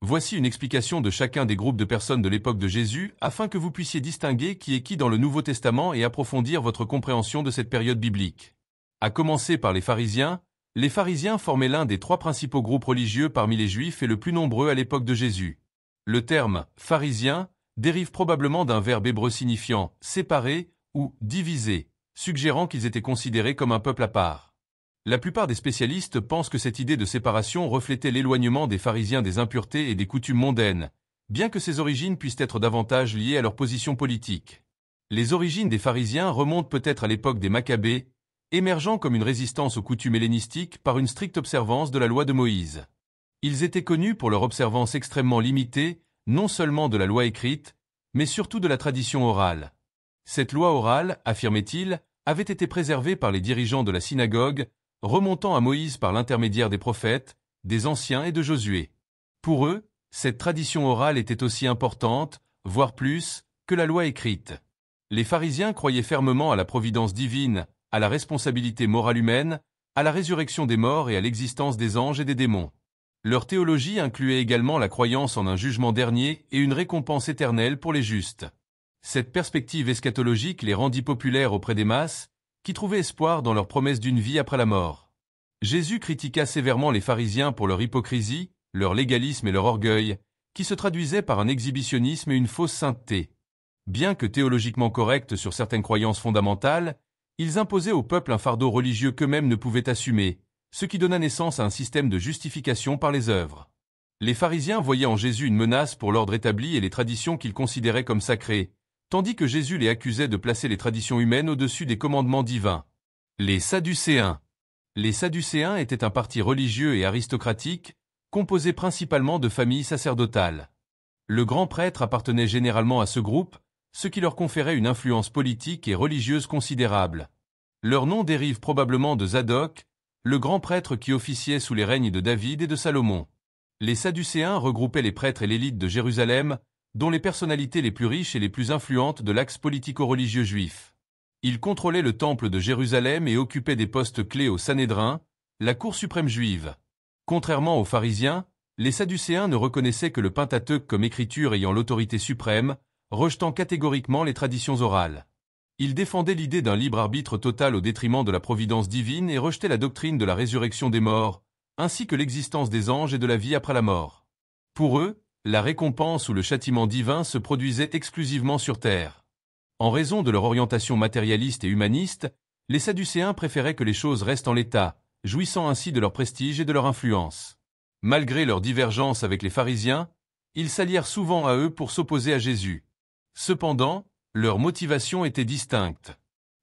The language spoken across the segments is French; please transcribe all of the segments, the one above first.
Voici une explication de chacun des groupes de personnes de l'époque de Jésus, afin que vous puissiez distinguer qui est qui dans le Nouveau Testament et approfondir votre compréhension de cette période biblique. À commencer par les pharisiens formaient l'un des trois principaux groupes religieux parmi les Juifs et le plus nombreux à l'époque de Jésus. Le terme « pharisien » dérive probablement d'un verbe hébreu signifiant « séparer » ou « diviser », suggérant qu'ils étaient considérés comme un peuple à part. La plupart des spécialistes pensent que cette idée de séparation reflétait l'éloignement des pharisiens des impuretés et des coutumes mondaines, bien que ces origines puissent être davantage liées à leur position politique. Les origines des pharisiens remontent peut-être à l'époque des Maccabées, émergeant comme une résistance aux coutumes hellénistiques par une stricte observance de la loi de Moïse. Ils étaient connus pour leur observance extrêmement limitée, non seulement de la loi écrite, mais surtout de la tradition orale. Cette loi orale, affirmait-il, avait été préservée par les dirigeants de la synagogue, remontant à Moïse par l'intermédiaire des prophètes, des anciens et de Josué. Pour eux, cette tradition orale était aussi importante, voire plus, que la loi écrite. Les pharisiens croyaient fermement à la providence divine, à la responsabilité morale humaine, à la résurrection des morts et à l'existence des anges et des démons. Leur théologie incluait également la croyance en un jugement dernier et une récompense éternelle pour les justes. Cette perspective eschatologique les rendit populaires auprès des masses, qui trouvaient espoir dans leur promesse d'une vie après la mort. Jésus critiqua sévèrement les pharisiens pour leur hypocrisie, leur légalisme et leur orgueil, qui se traduisaient par un exhibitionnisme et une fausse sainteté. Bien que théologiquement corrects sur certaines croyances fondamentales, ils imposaient au peuple un fardeau religieux qu'eux-mêmes ne pouvaient assumer, ce qui donna naissance à un système de justification par les œuvres. Les pharisiens voyaient en Jésus une menace pour l'ordre établi et les traditions qu'ils considéraient comme sacrées, tandis que Jésus les accusait de placer les traditions humaines au-dessus des commandements divins. Les Sadducéens. Les Sadducéens étaient un parti religieux et aristocratique, composé principalement de familles sacerdotales. Le grand prêtre appartenait généralement à ce groupe, ce qui leur conférait une influence politique et religieuse considérable. Leur nom dérive probablement de Zadok, le grand prêtre qui officiait sous les règnes de David et de Salomon. Les Sadducéens regroupaient les prêtres et l'élite de Jérusalem, dont les personnalités les plus riches et les plus influentes de l'axe politico-religieux juif. Ils contrôlaient le temple de Jérusalem et occupaient des postes clés au Sanhédrin, la cour suprême juive. Contrairement aux pharisiens, les Sadducéens ne reconnaissaient que le Pentateuque comme écriture ayant l'autorité suprême, rejetant catégoriquement les traditions orales. Ils défendaient l'idée d'un libre arbitre total au détriment de la providence divine et rejetaient la doctrine de la résurrection des morts, ainsi que l'existence des anges et de la vie après la mort. Pour eux, la récompense ou le châtiment divin se produisait exclusivement sur terre. En raison de leur orientation matérialiste et humaniste, les Sadducéens préféraient que les choses restent en l'état, jouissant ainsi de leur prestige et de leur influence. Malgré leur divergence avec les pharisiens, ils s'allièrent souvent à eux pour s'opposer à Jésus. Cependant, leur motivation était distincte.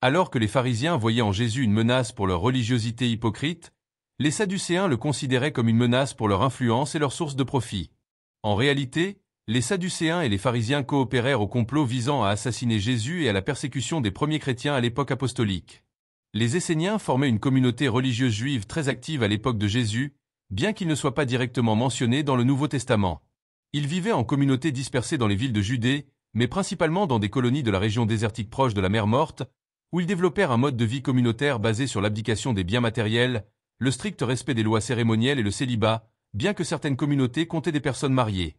Alors que les pharisiens voyaient en Jésus une menace pour leur religiosité hypocrite, les Sadducéens le considéraient comme une menace pour leur influence et leur source de profit. En réalité, les Sadducéens et les pharisiens coopérèrent au complot visant à assassiner Jésus et à la persécution des premiers chrétiens à l'époque apostolique. Les Esséniens formaient une communauté religieuse juive très active à l'époque de Jésus, bien qu'ils ne soient pas directement mentionnés dans le Nouveau Testament. Ils vivaient en communautés dispersées dans les villes de Judée, mais principalement dans des colonies de la région désertique proche de la mer Morte, où ils développèrent un mode de vie communautaire basé sur l'abdication des biens matériels, le strict respect des lois cérémonielles et le célibat, bien que certaines communautés comptaient des personnes mariées.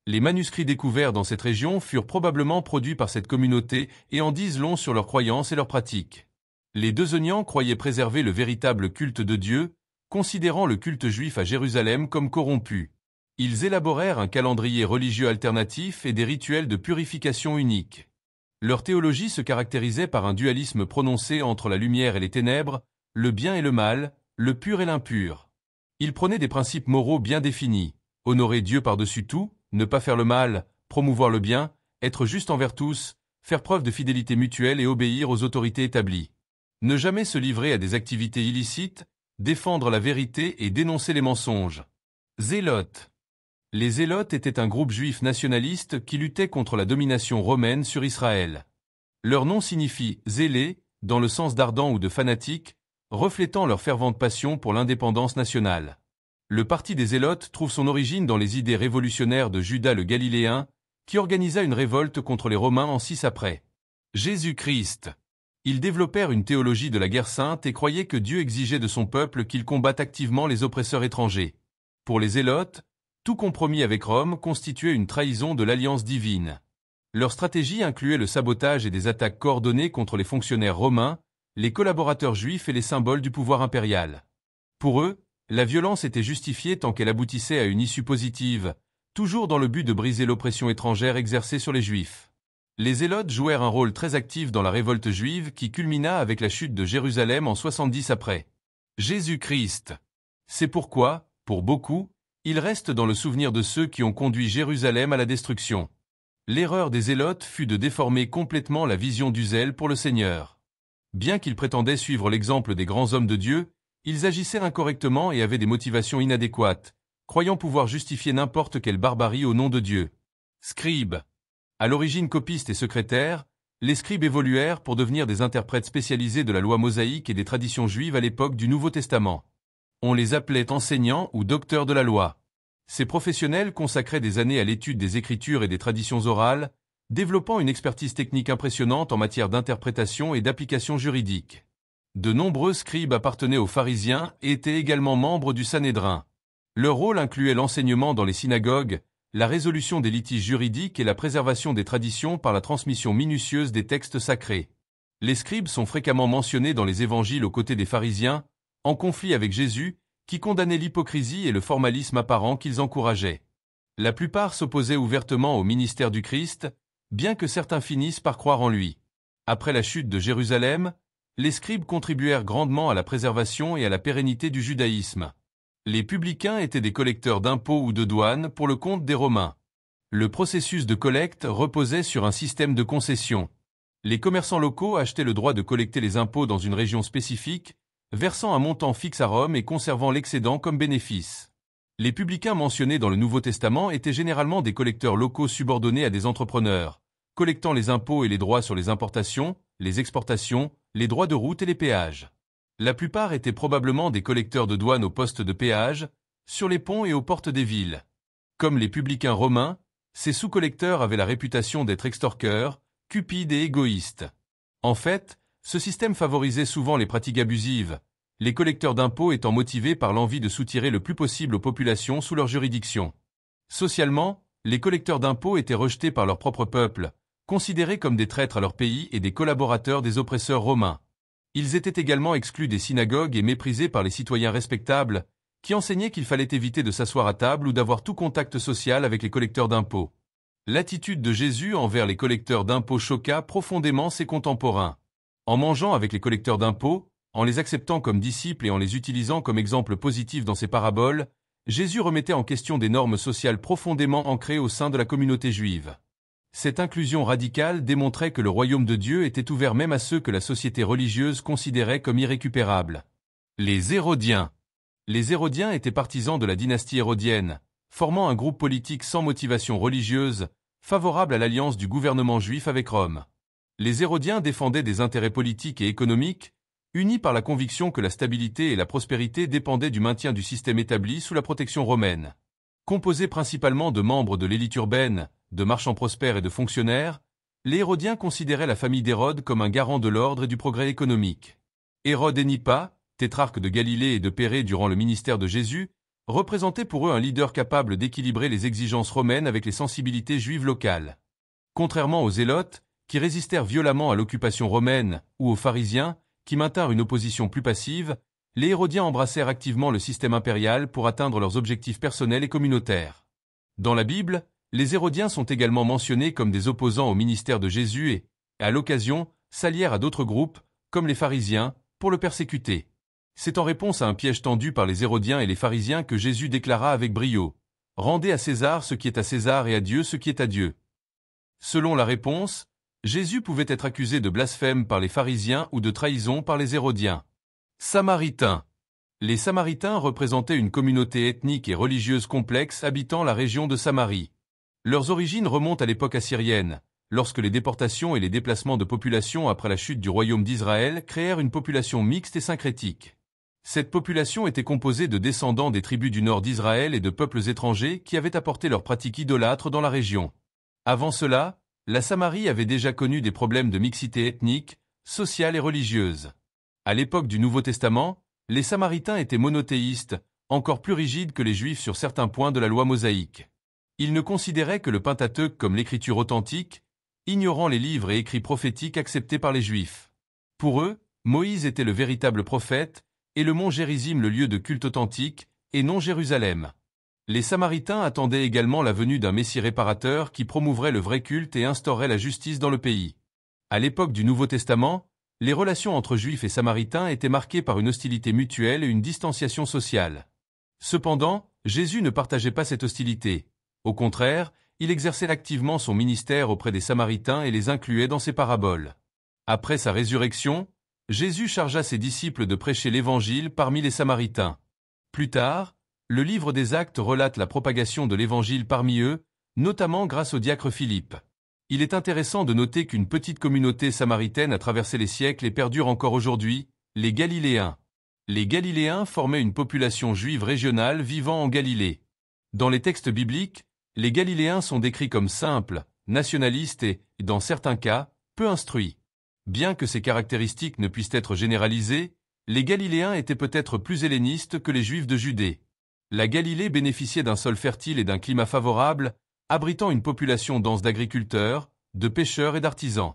Les manuscrits découverts dans cette région furent probablement produits par cette communauté et en disent long sur leurs croyances et leurs pratiques. Les Deusonians croyaient préserver le véritable culte de Dieu, considérant le culte juif à Jérusalem comme corrompu. Ils élaborèrent un calendrier religieux alternatif et des rituels de purification uniques. Leur théologie se caractérisait par un dualisme prononcé entre la lumière et les ténèbres, le bien et le mal, le pur et l'impur. Ils prenaient des principes moraux bien définis, honorer Dieu par-dessus tout, ne pas faire le mal, promouvoir le bien, être juste envers tous, faire preuve de fidélité mutuelle et obéir aux autorités établies. Ne jamais se livrer à des activités illicites, défendre la vérité et dénoncer les mensonges. Zélotes. Les Zélotes étaient un groupe juif nationaliste qui luttait contre la domination romaine sur Israël. Leur nom signifie « zélé » dans le sens d'ardent ou de fanatique, reflétant leur fervente passion pour l'indépendance nationale. Le parti des Zélotes trouve son origine dans les idées révolutionnaires de Judas le Galiléen, qui organisa une révolte contre les Romains en 6 après Jésus-Christ. Ils développèrent une théologie de la guerre sainte et croyaient que Dieu exigeait de son peuple qu'il combatte activement les oppresseurs étrangers. Pour les Zélotes, Tout compromis avec Rome constituait une trahison de l'alliance divine. Leur stratégie incluait le sabotage et des attaques coordonnées contre les fonctionnaires romains, les collaborateurs juifs et les symboles du pouvoir impérial. Pour eux, la violence était justifiée tant qu'elle aboutissait à une issue positive, toujours dans le but de briser l'oppression étrangère exercée sur les Juifs. Les Zélotes jouèrent un rôle très actif dans la révolte juive qui culmina avec la chute de Jérusalem en 70 après Jésus-Christ. C'est pourquoi, pour beaucoup, il reste dans le souvenir de ceux qui ont conduit Jérusalem à la destruction. L'erreur des Zélotes fut de déformer complètement la vision du zèle pour le Seigneur. Bien qu'ils prétendaient suivre l'exemple des grands hommes de Dieu, ils agissaient incorrectement et avaient des motivations inadéquates, croyant pouvoir justifier n'importe quelle barbarie au nom de Dieu. Scribes. À l'origine copistes et secrétaires, les scribes évoluèrent pour devenir des interprètes spécialisés de la loi mosaïque et des traditions juives à l'époque du Nouveau Testament. On les appelait enseignants ou docteurs de la loi. Ces professionnels consacraient des années à l'étude des Écritures et des traditions orales, développant une expertise technique impressionnante en matière d'interprétation et d'application juridique. De nombreux scribes appartenaient aux pharisiens et étaient également membres du Sanhédrin. Leur rôle incluait l'enseignement dans les synagogues, la résolution des litiges juridiques et la préservation des traditions par la transmission minutieuse des textes sacrés. Les scribes sont fréquemment mentionnés dans les évangiles aux côtés des pharisiens, en conflit avec Jésus, qui condamnait l'hypocrisie et le formalisme apparent qu'ils encourageaient. La plupart s'opposaient ouvertement au ministère du Christ, bien que certains finissent par croire en lui. Après la chute de Jérusalem, les scribes contribuèrent grandement à la préservation et à la pérennité du judaïsme. Les publicains étaient des collecteurs d'impôts ou de douanes pour le compte des Romains. Le processus de collecte reposait sur un système de concession. Les commerçants locaux achetaient le droit de collecter les impôts dans une région spécifique, versant un montant fixe à Rome et conservant l'excédent comme bénéfice. Les publicains mentionnés dans le Nouveau Testament étaient généralement des collecteurs locaux subordonnés à des entrepreneurs, collectant les impôts et les droits sur les importations, les exportations, les droits de route et les péages. La plupart étaient probablement des collecteurs de douane aux postes de péage, sur les ponts et aux portes des villes. Comme les publicains romains, ces sous-collecteurs avaient la réputation d'être extorqueurs, cupides et égoïstes. En fait, ce système favorisait souvent les pratiques abusives, les collecteurs d'impôts étant motivés par l'envie de soutirer le plus possible aux populations sous leur juridiction. Socialement, les collecteurs d'impôts étaient rejetés par leur propre peuple, considérés comme des traîtres à leur pays et des collaborateurs des oppresseurs romains. Ils étaient également exclus des synagogues et méprisés par les citoyens respectables, qui enseignaient qu'il fallait éviter de s'asseoir à table ou d'avoir tout contact social avec les collecteurs d'impôts. L'attitude de Jésus envers les collecteurs d'impôts choqua profondément ses contemporains. En mangeant avec les collecteurs d'impôts, en les acceptant comme disciples et en les utilisant comme exemple positif dans ses paraboles, Jésus remettait en question des normes sociales profondément ancrées au sein de la communauté juive. Cette inclusion radicale démontrait que le royaume de Dieu était ouvert même à ceux que la société religieuse considérait comme irrécupérables. Les Hérodiens. Les Hérodiens étaient partisans de la dynastie hérodienne, formant un groupe politique sans motivation religieuse, favorable à l'alliance du gouvernement juif avec Rome. Les Hérodiens défendaient des intérêts politiques et économiques, unis par la conviction que la stabilité et la prospérité dépendaient du maintien du système établi sous la protection romaine. Composés principalement de membres de l'élite urbaine, de marchands prospères et de fonctionnaires, les Hérodiens considéraient la famille d'Hérode comme un garant de l'ordre et du progrès économique. Hérode Anipa, tétrarque de Galilée et de Pérée durant le ministère de Jésus, représentait pour eux un leader capable d'équilibrer les exigences romaines avec les sensibilités juives locales. Contrairement aux Zélotes, qui résistèrent violemment à l'occupation romaine, ou aux pharisiens, qui maintinrent une opposition plus passive, les Hérodiens embrassèrent activement le système impérial pour atteindre leurs objectifs personnels et communautaires. Dans la Bible, les Hérodiens sont également mentionnés comme des opposants au ministère de Jésus et, à l'occasion, s'allièrent à d'autres groupes, comme les pharisiens, pour le persécuter. C'est en réponse à un piège tendu par les Hérodiens et les pharisiens que Jésus déclara avec brio « Rendez à César ce qui est à César et à Dieu ce qui est à Dieu ». Selon la réponse, Jésus pouvait être accusé de blasphème par les pharisiens ou de trahison par les Hérodiens. Samaritains. Les Samaritains représentaient une communauté ethnique et religieuse complexe habitant la région de Samarie. Leurs origines remontent à l'époque assyrienne, lorsque les déportations et les déplacements de population après la chute du royaume d'Israël créèrent une population mixte et syncrétique. Cette population était composée de descendants des tribus du nord d'Israël et de peuples étrangers qui avaient apporté leurs pratiques idolâtres dans la région. Avant cela, la Samarie avait déjà connu des problèmes de mixité ethnique, sociale et religieuse. À l'époque du Nouveau Testament, les Samaritains étaient monothéistes, encore plus rigides que les Juifs sur certains points de la loi mosaïque. Ils ne considéraient que le Pentateuque comme l'écriture authentique, ignorant les livres et écrits prophétiques acceptés par les Juifs. Pour eux, Moïse était le véritable prophète, et le mont Gérizim le lieu de culte authentique, et non Jérusalem. Les Samaritains attendaient également la venue d'un Messie réparateur qui promouvrait le vrai culte et instaurerait la justice dans le pays. À l'époque du Nouveau Testament, les relations entre Juifs et Samaritains étaient marquées par une hostilité mutuelle et une distanciation sociale. Cependant, Jésus ne partageait pas cette hostilité. Au contraire, il exerçait activement son ministère auprès des Samaritains et les incluait dans ses paraboles. Après sa résurrection, Jésus chargea ses disciples de prêcher l'Évangile parmi les Samaritains. Plus tard, le livre des Actes relate la propagation de l'Évangile parmi eux, notamment grâce au diacre Philippe. Il est intéressant de noter qu'une petite communauté samaritaine a traversé les siècles et perdure encore aujourd'hui, les Galiléens. Les Galiléens formaient une population juive régionale vivant en Galilée. Dans les textes bibliques, les Galiléens sont décrits comme simples, nationalistes et, dans certains cas, peu instruits. Bien que ces caractéristiques ne puissent être généralisées, les Galiléens étaient peut-être plus hellénistes que les Juifs de Judée. La Galilée bénéficiait d'un sol fertile et d'un climat favorable, abritant une population dense d'agriculteurs, de pêcheurs et d'artisans.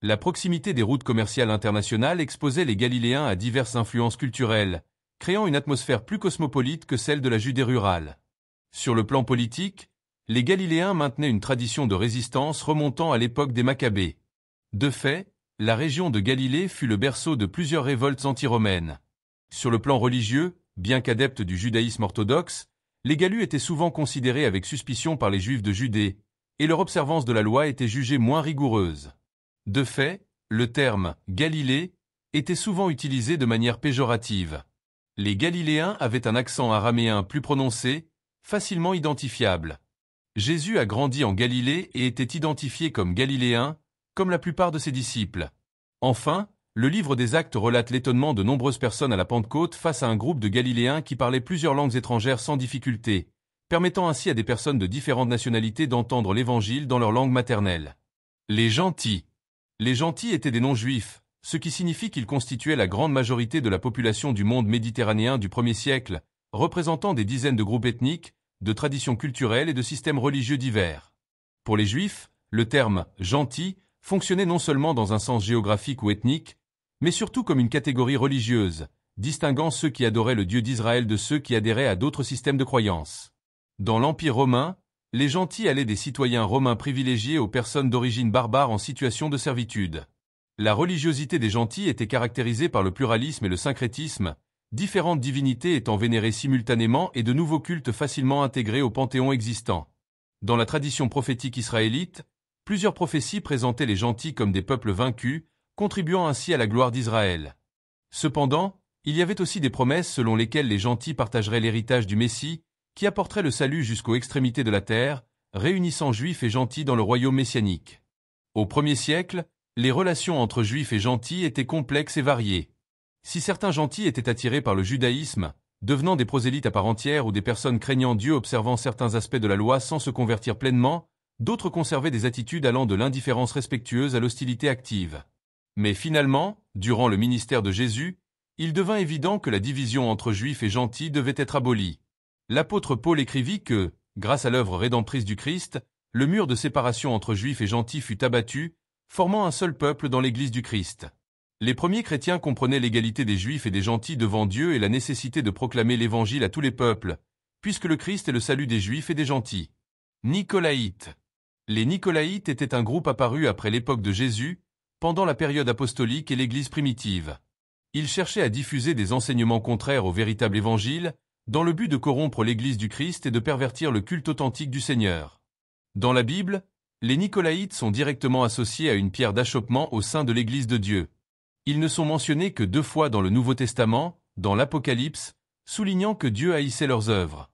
La proximité des routes commerciales internationales exposait les Galiléens à diverses influences culturelles, créant une atmosphère plus cosmopolite que celle de la Judée rurale. Sur le plan politique, les Galiléens maintenaient une tradition de résistance remontant à l'époque des Maccabées. De fait, la région de Galilée fut le berceau de plusieurs révoltes anti-romaines. Sur le plan religieux, bien qu'adeptes du judaïsme orthodoxe, les Galus étaient souvent considérés avec suspicion par les Juifs de Judée, et leur observance de la loi était jugée moins rigoureuse. De fait, le terme « Galilée » était souvent utilisé de manière péjorative. Les Galiléens avaient un accent araméen plus prononcé, facilement identifiable. Jésus a grandi en Galilée et était identifié comme Galiléen, comme la plupart de ses disciples. Enfin, le livre des Actes relate l'étonnement de nombreuses personnes à la Pentecôte face à un groupe de Galiléens qui parlaient plusieurs langues étrangères sans difficulté, permettant ainsi à des personnes de différentes nationalités d'entendre l'Évangile dans leur langue maternelle. Les gentils. Les gentils étaient des non-juifs, ce qui signifie qu'ils constituaient la grande majorité de la population du monde méditerranéen du 1er siècle, représentant des dizaines de groupes ethniques, de traditions culturelles et de systèmes religieux divers. Pour les Juifs, le terme « gentil » fonctionnait non seulement dans un sens géographique ou ethnique, mais surtout comme une catégorie religieuse, distinguant ceux qui adoraient le Dieu d'Israël de ceux qui adhéraient à d'autres systèmes de croyances. Dans l'Empire romain, les gentils allaient des citoyens romains privilégiés aux personnes d'origine barbare en situation de servitude. La religiosité des gentils était caractérisée par le pluralisme et le syncrétisme, différentes divinités étant vénérées simultanément et de nouveaux cultes facilement intégrés au panthéon existant. Dans la tradition prophétique israélite, plusieurs prophéties présentaient les gentils comme des peuples vaincus, contribuant ainsi à la gloire d'Israël. Cependant, il y avait aussi des promesses selon lesquelles les gentils partageraient l'héritage du Messie, qui apporterait le salut jusqu'aux extrémités de la terre, réunissant juifs et gentils dans le royaume messianique. Au 1er siècle, les relations entre juifs et gentils étaient complexes et variées. Si certains gentils étaient attirés par le judaïsme, devenant des prosélytes à part entière ou des personnes craignant Dieu observant certains aspects de la loi sans se convertir pleinement, d'autres conservaient des attitudes allant de l'indifférence respectueuse à l'hostilité active. Mais finalement, durant le ministère de Jésus, il devint évident que la division entre juifs et gentils devait être abolie. L'apôtre Paul écrivit que, grâce à l'œuvre rédemptrice du Christ, le mur de séparation entre juifs et gentils fut abattu, formant un seul peuple dans l'Église du Christ. Les premiers chrétiens comprenaient l'égalité des juifs et des gentils devant Dieu et la nécessité de proclamer l'Évangile à tous les peuples, puisque le Christ est le salut des juifs et des gentils. Nicolaïtes. Les Nicolaïtes étaient un groupe apparu après l'époque de Jésus, pendant la période apostolique et l'Église primitive. Ils cherchaient à diffuser des enseignements contraires au véritable Évangile, dans le but de corrompre l'Église du Christ et de pervertir le culte authentique du Seigneur. Dans la Bible, les Nicolaïtes sont directement associés à une pierre d'achoppement au sein de l'Église de Dieu. Ils ne sont mentionnés que 2 fois dans le Nouveau Testament, dans l'Apocalypse, soulignant que Dieu haïssait leurs œuvres.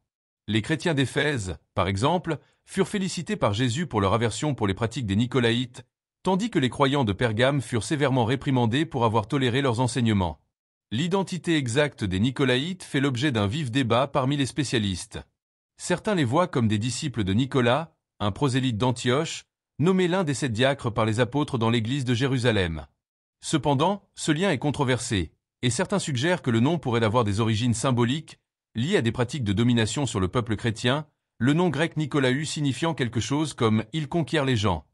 Les chrétiens d'Éphèse, par exemple, furent félicités par Jésus pour leur aversion pour les pratiques des Nicolaïtes, tandis que les croyants de Pergame furent sévèrement réprimandés pour avoir toléré leurs enseignements. L'identité exacte des Nicolaïtes fait l'objet d'un vif débat parmi les spécialistes. Certains les voient comme des disciples de Nicolas, un prosélyte d'Antioche, nommé l'un des 7 diacres par les apôtres dans l'église de Jérusalem. Cependant, ce lien est controversé, et certains suggèrent que le nom pourrait avoir des origines symboliques, lié à des pratiques de domination sur le peuple chrétien, le nom grec Nicolaï signifiant quelque chose comme « il conquiert les gens ».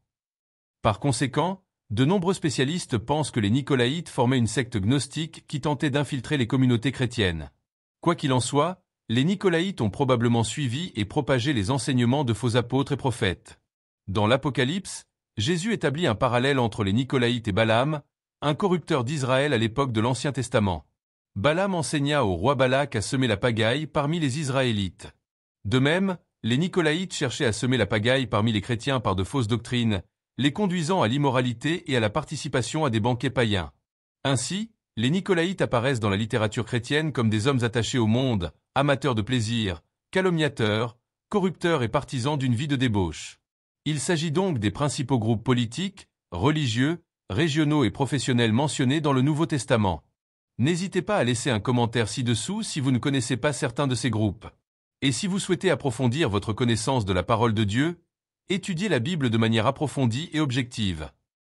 Par conséquent, de nombreux spécialistes pensent que les Nicolaïtes formaient une secte gnostique qui tentait d'infiltrer les communautés chrétiennes. Quoi qu'il en soit, les Nicolaïtes ont probablement suivi et propagé les enseignements de faux apôtres et prophètes. Dans l'Apocalypse, Jésus établit un parallèle entre les Nicolaïtes et Balaam, un corrupteur d'Israël à l'époque de l'Ancien Testament. Balaam enseigna au roi Balak à semer la pagaille parmi les Israélites. De même, les Nicolaïtes cherchaient à semer la pagaille parmi les chrétiens par de fausses doctrines, les conduisant à l'immoralité et à la participation à des banquets païens. Ainsi, les Nicolaïtes apparaissent dans la littérature chrétienne comme des hommes attachés au monde, amateurs de plaisir, calomniateurs, corrupteurs et partisans d'une vie de débauche. Il s'agit donc des principaux groupes politiques, religieux, régionaux et professionnels mentionnés dans le Nouveau Testament. N'hésitez pas à laisser un commentaire ci-dessous si vous ne connaissez pas certains de ces groupes. Et si vous souhaitez approfondir votre connaissance de la parole de Dieu, étudiez la Bible de manière approfondie et objective.